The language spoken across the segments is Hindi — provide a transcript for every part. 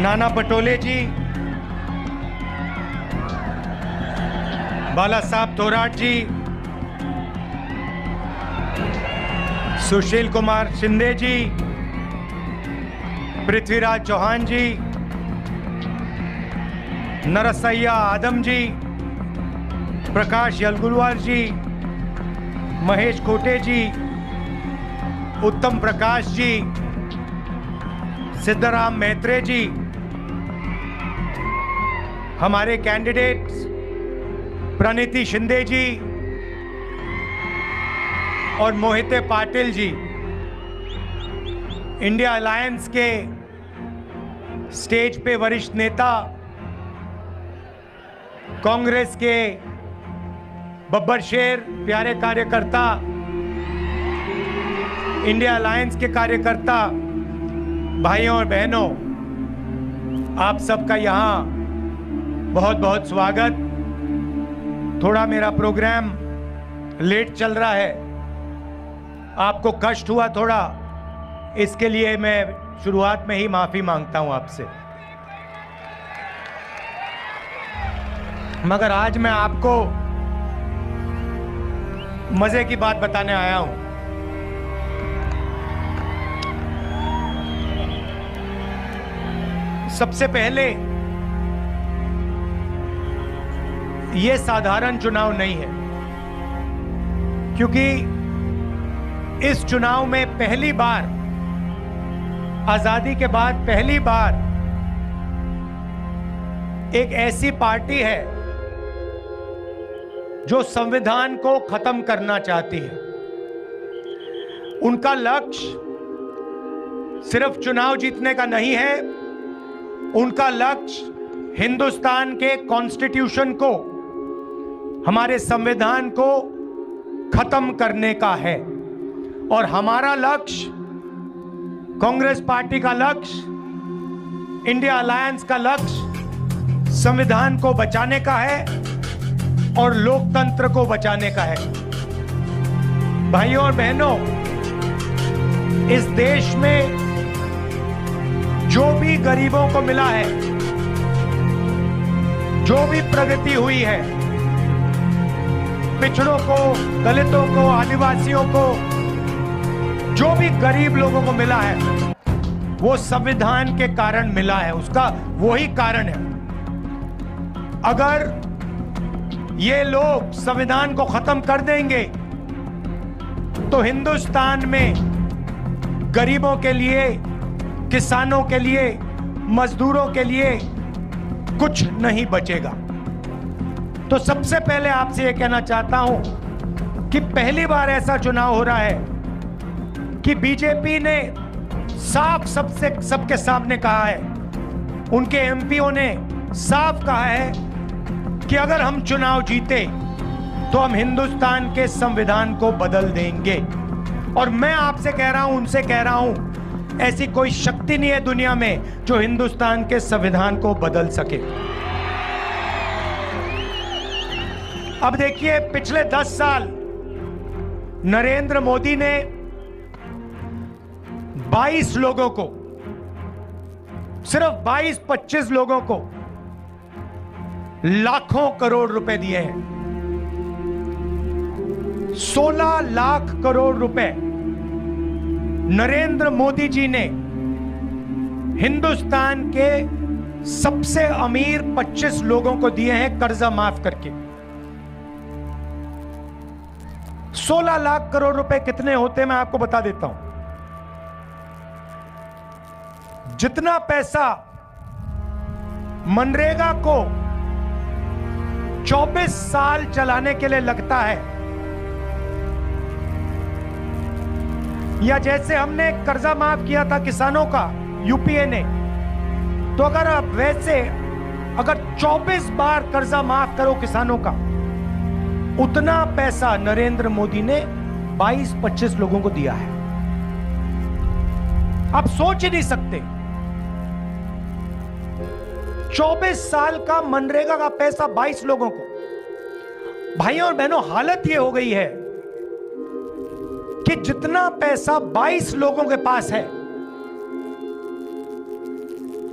नाना पटोले जी, बाला साहब थोराट जी, सुशील कुमार शिंदे जी, पृथ्वीराज चौहान जी, नरसैया आदम जी, प्रकाश यलगुलवार जी, महेश कोटे जी, उत्तम प्रकाश जी, सिद्धराम मैत्रे जी, हमारे कैंडिडेट्स प्रणीति शिंदे जी और मोहिते पाटिल जी, इंडिया अलायंस के स्टेज पे वरिष्ठ नेता, कांग्रेस के बब्बर शेर प्यारे कार्यकर्ता, इंडिया अलायंस के कार्यकर्ता, भाइयों और बहनों, आप सबका यहाँ बहुत बहुत स्वागत। थोड़ा मेरा प्रोग्राम लेट चल रहा है, आपको कष्ट हुआ थोड़ा, इसके लिए मैं शुरुआत में ही माफी मांगता हूं आपसे। मगर आज मैं आपको मजे की बात बताने आया हूं। सबसे पहले, यह साधारण चुनाव नहीं है, क्योंकि इस चुनाव में पहली बार, आजादी के बाद पहली बार एक ऐसी पार्टी है जो संविधान को खत्म करना चाहती है। उनका लक्ष्य सिर्फ चुनाव जीतने का नहीं है, उनका लक्ष्य हिंदुस्तान के कॉन्स्टिट्यूशन को, हमारे संविधान को खत्म करने का है। और हमारा लक्ष्य, कांग्रेस पार्टी का लक्ष्य, इंडिया अलायंस का लक्ष्य संविधान को बचाने का है और लोकतंत्र को बचाने का है। भाइयों और बहनों, इस देश में जो भी गरीबों को मिला है, जो भी प्रगति हुई है, पिछड़ों को, दलितों को, आदिवासियों को, जो भी गरीब लोगों को मिला है, वो संविधान के कारण मिला है। उसका वही कारण है। अगर ये लोग संविधान को खत्म कर देंगे तो हिंदुस्तान में गरीबों के लिए, किसानों के लिए, मजदूरों के लिए कुछ नहीं बचेगा। तो सबसे पहले आपसे यह कहना चाहता हूं कि पहली बार ऐसा चुनाव हो रहा है कि बीजेपी ने साफ सबके सामने कहा है, उनके एमपीओ ने साफ कहा है कि अगर हम चुनाव जीते तो हम हिंदुस्तान के संविधान को बदल देंगे। और मैं आपसे कह रहा हूं, उनसे कह रहा हूं, ऐसी कोई शक्ति नहीं है दुनिया में जो हिंदुस्तान के संविधान को बदल सके। अब देखिए, पिछले 10 साल नरेंद्र मोदी ने 22 लोगों को, सिर्फ 22-25 लोगों को लाखों करोड़ रुपए दिए हैं। 16 लाख करोड़ रुपए नरेंद्र मोदी जी ने हिंदुस्तान के सबसे अमीर 25 लोगों को दिए हैं कर्जा माफ करके। 16 लाख करोड़ रुपए कितने होते हैं मैं आपको बता देता हूं। जितना पैसा मनरेगा को 24 साल चलाने के लिए लगता है, या जैसे हमने कर्जा माफ किया था किसानों का यूपीए ने, तो अगर आप वैसे अगर 24 बार कर्जा माफ करो किसानों का, उतना पैसा नरेंद्र मोदी ने 22-25 लोगों को दिया है। आप सोच ही नहीं सकते, 24 साल का मनरेगा का पैसा 22 लोगों को। भाइयों और बहनों, हालत यह हो गई है कि जितना पैसा 22 लोगों के पास है,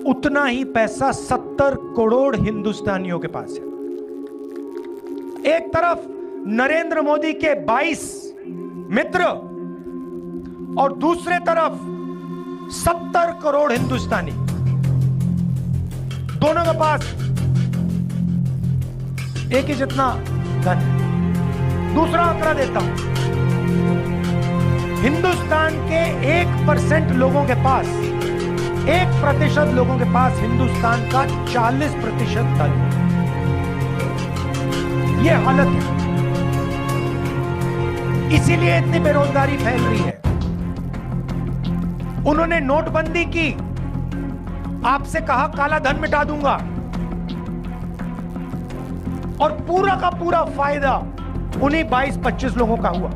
उतना ही पैसा 70 करोड़ हिंदुस्तानियों के पास है। एक तरफ नरेंद्र मोदी के 22 मित्र और दूसरे तरफ 70 करोड़ हिंदुस्तानी, दोनों के पास एक ही जितना धन है। दूसरा आंकड़ा देता हूं, हिंदुस्तान के 1% लोगों के पास, 1% लोगों के पास हिंदुस्तान का 40% धन है। यह हालत है, इसीलिए इतनी बेरोजगारी फैल रही है। उन्होंने नोटबंदी की, आपसे कहा काला धन मिटा दूंगा, और पूरा का पूरा फायदा उन्हीं 22-25 लोगों का हुआ।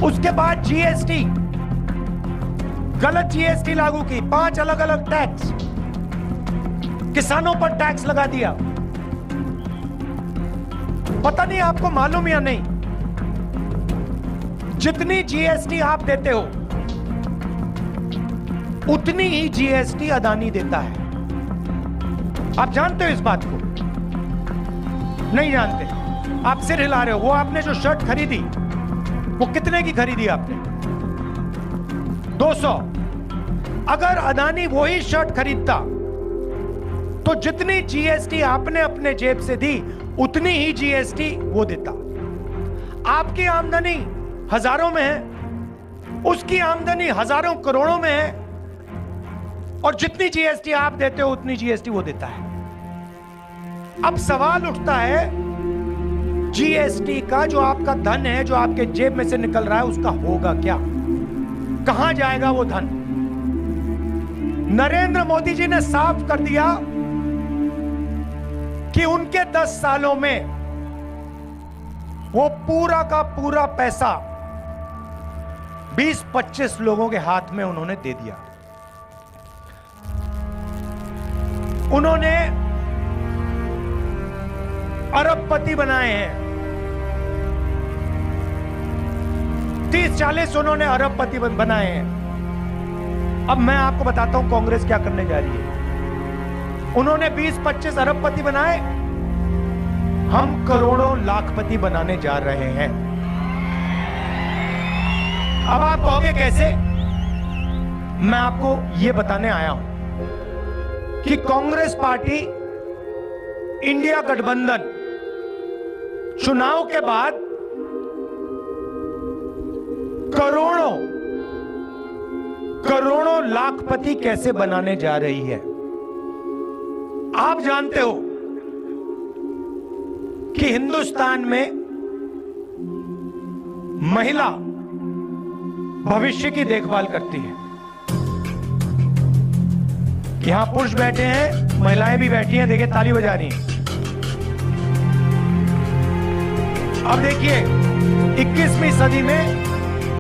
उसके बाद जीएसटी, गलत जीएसटी लागू की, 5 अलग अलग टैक्स, किसानों पर टैक्स लगा दिया। पता नहीं आपको मालूम या नहीं, जितनी जीएसटी आप देते हो उतनी ही जीएसटी अदानी देता है। आप जानते हो इस बात को? नहीं जानते? आप सिर हिला रहे हो। वो आपने जो शर्ट खरीदी, वो कितने की खरीदी आपने? 200। अगर अदानी वही शर्ट खरीदता तो जितनी जीएसटी आपने अपने जेब से दी उतनी ही जीएसटी वो देता। आपकी आमदनी हजारों में है, उसकी आमदनी हजारों करोड़ों में है, और जितनी जीएसटी आप देते हो उतनी जीएसटी वो देता है। अब सवाल उठता है, जीएसटी का जो आपका धन है, जो आपके जेब में से निकल रहा है, उसका होगा क्या? कहां जाएगा वो धन? नरेंद्र मोदी जी ने साफ कर दिया कि उनके 10 सालों में वो पूरा का पूरा पैसा 20-25 लोगों के हाथ में उन्होंने दे दिया। उन्होंने अरबपति बनाए हैं, 30-40 उन्होंने अरबपति बनाए हैं। अब मैं आपको बताता हूं कांग्रेस क्या करने जा रही है। उन्होंने 20-25 अरबपति बनाए, हम करोड़ों लाखपति बनाने जा रहे हैं। अब आप कहोगे कैसे? मैं आपको यह बताने आया हूं कि कांग्रेस पार्टी, इंडिया गठबंधन चुनाव के बाद करोड़ों लाखपति कैसे बनाने जा रही है। आप जानते हो कि हिंदुस्तान में महिला भविष्य की देखभाल करती है। यहां पुरुष बैठे हैं, महिलाएं भी बैठी हैं, देखिए ताली बजा रही हैं। अब देखिए 21वीं सदी में